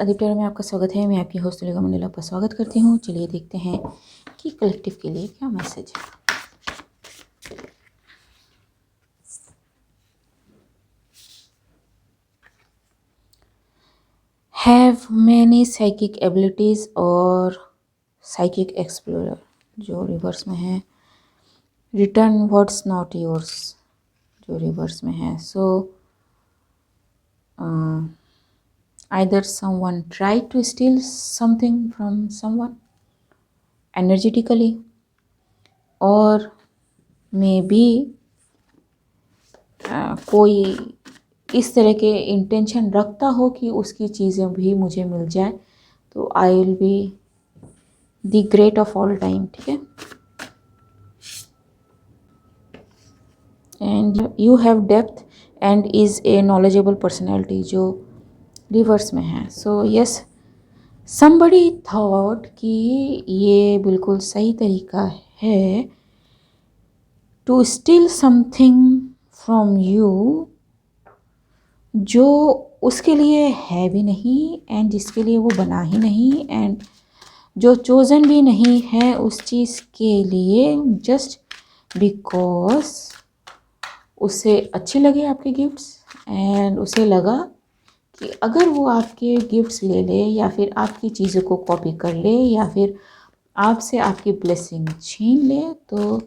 आदित्य में आपका स्वागत है। मैं आपकी होस्ट लेगा मंडल आपका स्वागत करती हूँ। चलिए देखते हैं कि कलेक्टिव के लिए क्या मैसेज है। हैव मैनी साइकिक एबिलिटीज़ और साइकिक एक्सप्लोरर, जो रिवर्स में है। रिटर्न व्हाट्स नॉट योर्स, जो रिवर्स में है। सो either someone tried to steal something from someone energetically, or maybe कोई इस तरह के इंटेंशन रखता हो कि उसकी चीज़ें भी मुझे मिल जाए, तो I will be the great of all time. ठीक है। And you have depth and is a knowledgeable personality, जो रिवर्स में है। सो यस, समबडी थॉट कि ये बिल्कुल सही तरीका है to steal something from you, जो उसके लिए है भी नहीं एंड जिसके लिए वो बना ही नहीं एंड जो चोज़न भी नहीं है उस चीज़ के लिए, जस्ट बिकॉज उसे अच्छे लगे आपके गिफ्ट्स एंड उसे लगा कि अगर वो आपके गिफ्ट्स ले ले या फिर आपकी चीज़ों को कॉपी कर ले या फिर आपसे आपकी ब्लेसिंग छीन ले, तो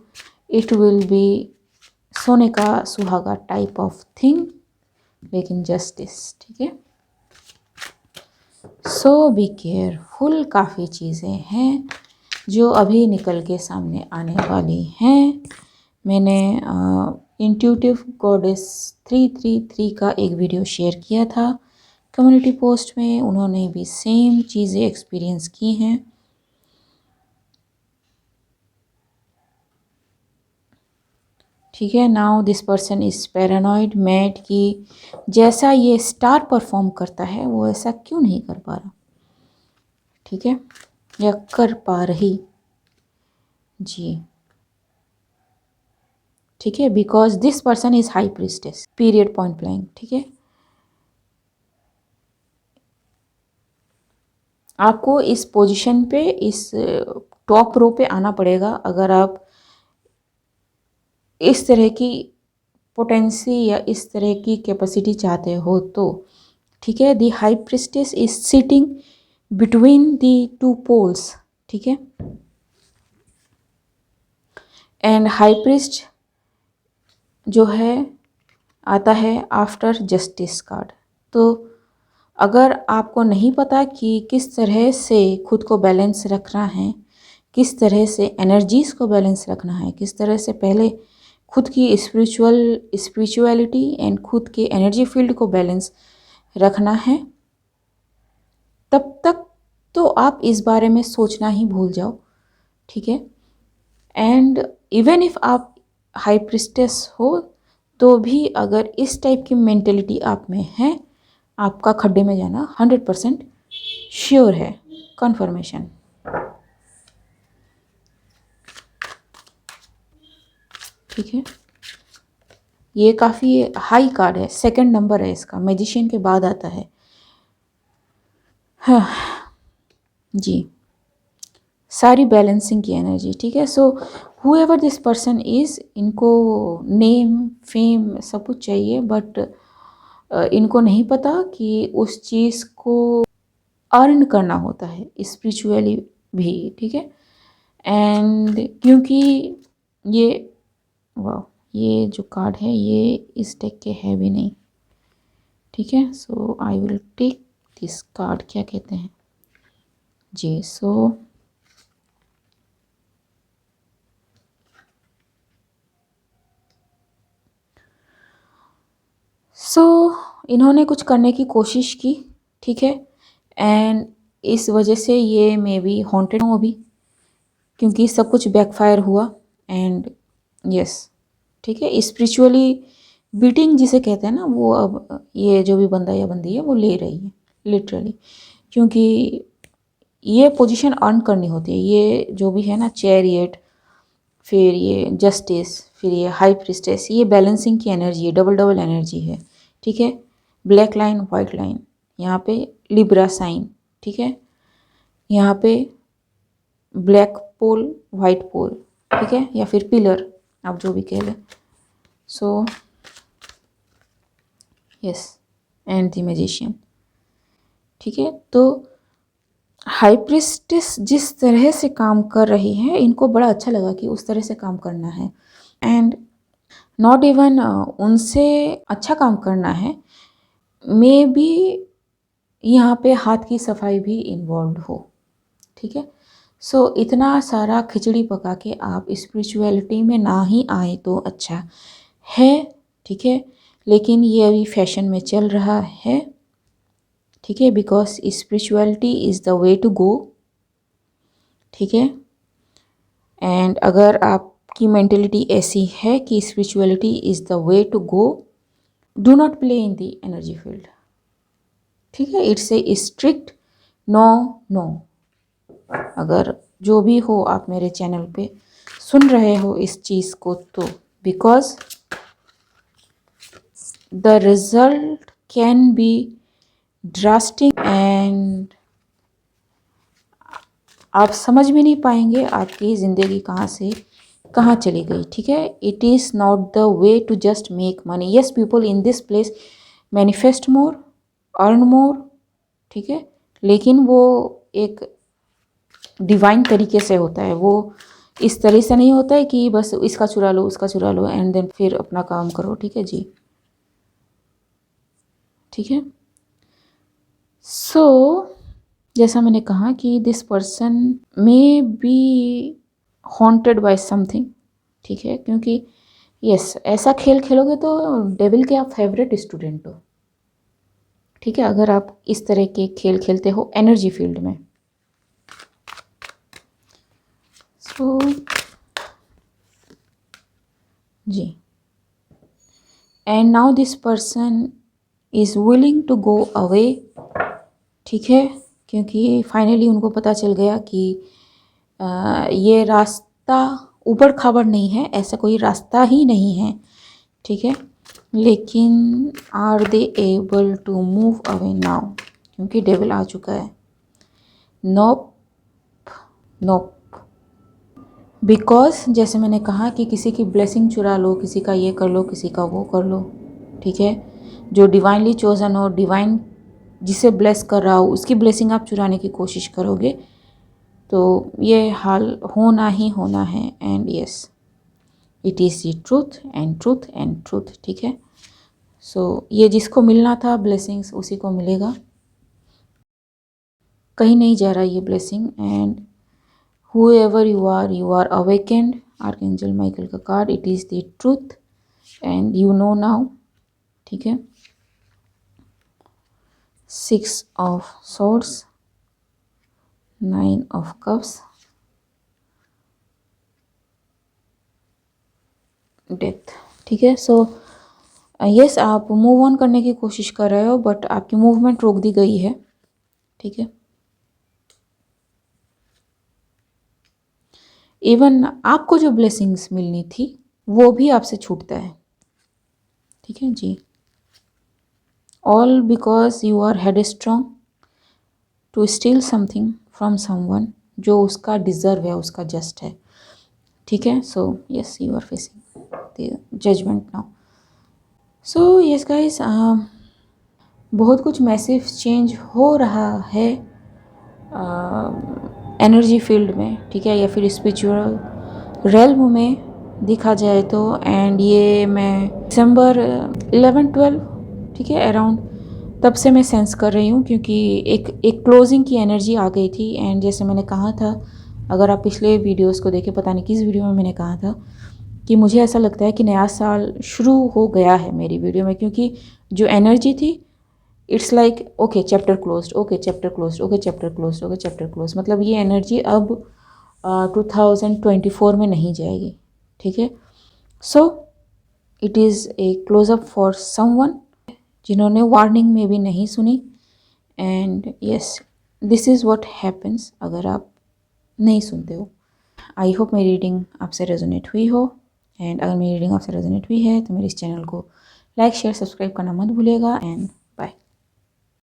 इट विल बी सोने का सुहागा टाइप ऑफ थिंग, लेकिन जस्टिस। ठीक है। सो बी केयरफुल। काफ़ी चीज़ें हैं जो अभी निकल के सामने आने वाली हैं। मैंने इंट्यूटिव गॉडेस 333 का एक वीडियो शेयर किया था कम्युनिटी पोस्ट में। उन्होंने भी सेम चीज़ें एक्सपीरियंस की हैं। ठीक है। Now this person is paranoid, mad कि जैसा ये स्टार परफॉर्म करता है वो ऐसा क्यों नहीं कर पा रहा। ठीक है, या कर पा रही जी। ठीक है, because this person is high priestess, period, point blank. ठीक है, आपको इस पोजीशन पे, इस टॉप रो पे आना पड़ेगा अगर आप इस तरह की पोटेंसी या इस तरह की कैपेसिटी चाहते हो तो। ठीक है, the high priestess is sitting between the two poles. ठीक है, एंड हाई प्रीस्ट जो है आता है आफ्टर जस्टिस कार्ड। तो अगर आपको नहीं पता कि किस तरह से खुद को बैलेंस रखना है, किस तरह से एनर्जीज़ को बैलेंस रखना है, किस तरह से पहले खुद की स्पिरिचुअलिटी एंड खुद के एनर्जी फील्ड को बैलेंस रखना है, तब तक तो आप इस बारे में सोचना ही भूल जाओ। ठीक है, एंड इवन इफ आप हाई प्रिस्टेस हो तो भी अगर इस टाइप की मेंटेलिटी आप में है, आपका खड्डे में जाना 100% श्योर है, कन्फर्मेशन। ठीक है, ये काफ़ी हाई कार्ड है, सेकंड नंबर है इसका, मैजिशियन के बाद आता है। हाँ जी, सारी बैलेंसिंग की एनर्जी। ठीक है, सो हुएवर दिस पर्सन इज़, इनको नेम फेम सब कुछ चाहिए, बट इनको नहीं पता कि उस चीज़ को अर्न करना होता है स्पिरिचुअली भी। ठीक है, एंड क्योंकि ये वाह, ये जो कार्ड है ये इस डेक के है भी नहीं। ठीक है, so I will take this card. क्या कहते हैं जी। सो इन्होंने कुछ करने की कोशिश की। ठीक है, एंड इस वजह से ये मे बी हॉन्टेड हो अभी, क्योंकि सब कुछ बैकफायर हुआ। एंड यस, ठीक है, स्पिरिचुअली बीटिंग जिसे कहते हैं ना, वो अब ये जो भी बंदा या बंदी है वो ले रही है लिटरली, क्योंकि ये पोजीशन अर्न करनी होती है। ये जो भी है ना, चैरियट, फिर ये जस्टिस, फिर ये हाई प्रिस्टेस, ये बैलेंसिंग की एनर्जी है, डबल डबल एनर्जी है। ठीक है, ब्लैक लाइन वाइट लाइन, यहाँ पे लिब्रा साइन, ठीक है, यहाँ पे ब्लैक पोल, वाइट पोल, ठीक है, या फिर पिलर, आप जो भी कह लें। So yes, and the magician, ठीक है। तो हाई प्रिस्टेस जिस तरह से काम कर रही है, इनको बड़ा अच्छा लगा कि उस तरह से काम करना है, एंड नॉट इवन उनसे अच्छा काम करना है, मे बी यहाँ पे हाथ की सफाई भी इन्वॉल्व हो, ठीक है। सो इतना सारा खिचड़ी पका के आप स्पिरिचुअलिटी में ना ही आए तो अच्छा है, ठीक है। लेकिन ये अभी फैशन में चल रहा है, ठीक है, because spirituality is the way to go, ठीक है। एंड अगर आपकी मेंटेलिटी ऐसी है कि spirituality is the way to go, do not play in the energy field, ठीक है। It's a strict no no. अगर जो भी हो आप मेरे चैनल पे सुन रहे हो इस चीज़ को, तो because the result can be drastic and आप समझ भी नहीं पाएंगे आपकी ज़िंदगी कहाँ से कहाँ चली गई, ठीक है। It is not the way to just make money. Yes, people in this place manifest more, earn more, ठीक है, लेकिन वो एक डिवाइन तरीके से होता है। वो इस तरह से नहीं होता है कि बस इसका चुरा लो, उसका चुरा लो एंड देन फिर अपना काम करो, ठीक है जी, ठीक है। सो जैसा मैंने कहा कि this person may be haunted by something, ठीक है, क्योंकि यस, ऐसा खेल खेलोगे तो डेविल के आप फेवरेट स्टूडेंट हो, ठीक है, अगर आप इस तरह के खेल खेलते हो एनर्जी फील्ड में। सो जी, and now this person is willing to go away, ठीक है, क्योंकि फाइनली उनको पता चल गया कि ये रास्ता ऊबड़ खाबड़ नहीं है, ऐसा कोई रास्ता ही नहीं है, ठीक है। लेकिन are they able to move away now, क्योंकि डेविल आ चुका है। नोप नोप, बिकॉज जैसे मैंने कहा कि किसी की ब्लेसिंग चुरा लो, किसी का ये कर लो, किसी का वो कर लो, ठीक है। जो डिवाइनली चोजन हो, डिवाइन जिसे ब्लेस कर रहा हो, उसकी ब्लेसिंग आप चुराने की कोशिश करोगे तो ये हाल होना ही होना है। And yes, it is the truth and truth and truth, ठीक है। सो ये जिसको मिलना था ब्लेसिंग्स उसी को मिलेगा, कहीं नहीं जा रहा ये blessing. And whoever you are awakened, archangel Michael का card, it is the truth and you know now, ठीक है। 6 of swords, 9 of cups, death, ठीक है। सो यस, आप मूव ऑन करने की कोशिश कर रहे हो बट आपकी मूवमेंट रोक दी गई है, ठीक है। इवन आपको जो ब्लेसिंग्स मिलनी थी वो भी आपसे छूटता है, ठीक है जी। All because you are head strong to steal something from someone जो उसका डिज़र्व है, उसका जस्ट है, ठीक है। So yes, you are facing the judgement now. So yes guys, बहुत कुछ मैसिव चेंज हो रहा है एनर्जी फील्ड में, ठीक है, या फिर स्पिरिचुअल रेल्म में देखा जाए तो। एंड ये मैं दिसंबर 11-12, ठीक है, अराउंड तब से मैं सेंस कर रही हूँ, क्योंकि एक क्लोजिंग की एनर्जी आ गई थी। एंड जैसे मैंने कहा था, अगर आप पिछले वीडियोस को देखें, पता नहीं किस वीडियो में मैंने कहा था कि मुझे ऐसा लगता है कि नया साल शुरू हो गया है मेरी वीडियो में, क्योंकि जो एनर्जी थी it's like okay chapter closed, okay chapter closed, okay chapter closed, okay chapter close. मतलब ये एनर्जी अब 2024 में नहीं जाएगी, ठीक है। So it is a close up for someone जिन्होंने वार्निंग में भी नहीं सुनी। And yes, this is what happens अगर आप नहीं सुनते हो। आई होप मेरी रीडिंग आपसे रेजोनेट हुई हो। एंड अगर मेरी रीडिंग आपसे रेजोनेट हुई है तो मेरे इस चैनल को लाइक शेयर सब्सक्राइब करना मत भूलिएगा। एंड